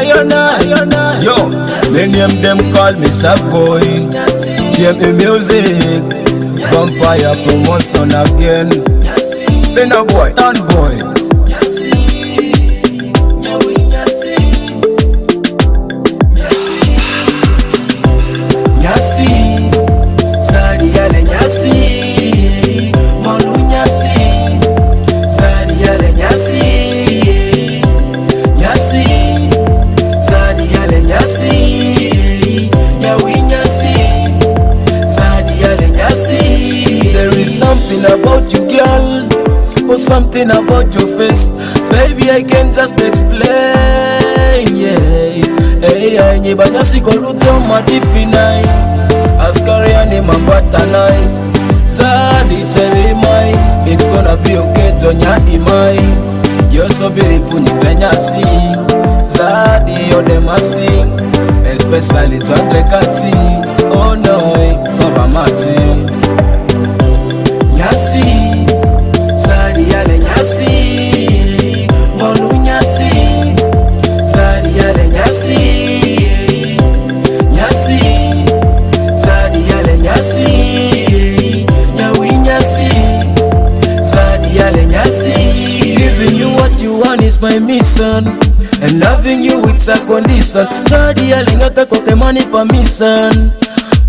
Ayona. Yo, many of them call me Savoy. Give me music, Vampire promotion again. Been a boy, town boy. Something about you, girl, or something about your face, baby, I can't just explain. Yeah, hey, nyibanya siko ruto madipi nai, askari ane mambata nai, zadi teri mai, it's gonna be okay tonya imai. You're so beautiful, nyibanya si, zadi yodema sing, especially twandre kati, oh no, baba mati. Nyasi, Zari yale nyasi, monu nyasi, Zari yale nyasi, nyasi, Zari yale nyasi, nyawi nyasi, Zari yale nyasi. Giving you what you want is my mission, and loving you it's a condition. Zari yale ngata kote money permission,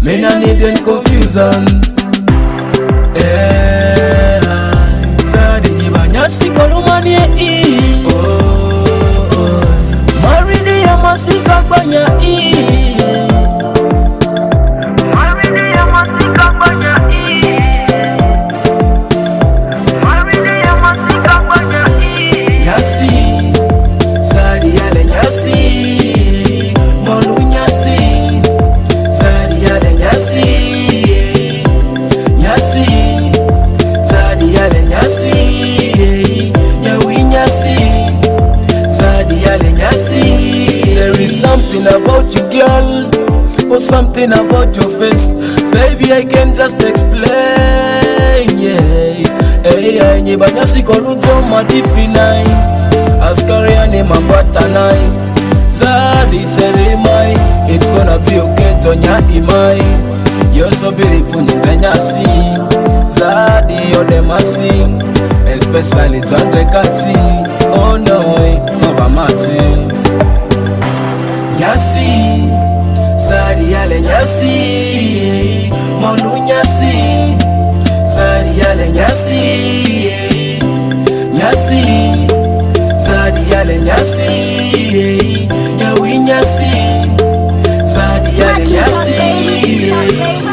me na need any confusion. Zadi nyibanya siko lumanie i Maridi ya masika banya i Maridi ya masika banya i Maridi ya masika banya i Nyasi, zadi yale nyasi, monu nyasi, zadi yale nyasi, nyasi, zadi yale nyasi, nyawi nyasi, zadi yale nyasi. There is something about you, girl, or something about your face, baby, I can't just explain. Yeah, hey, nyibanya siko ruto madipi nai, askari ane mambata nai, zadi teri mai, it's gonna be okay tonya imai. You're so beautiful, nyibanya si, zadi yodema sing, especially twandre kati, oh no, baba mati. Nyasi, zadi yale nyasi, monu nyasi, zadi yale nyasi, nyasi, zadi yale nyasi, nyawi nyasi, zadi yale nyasi.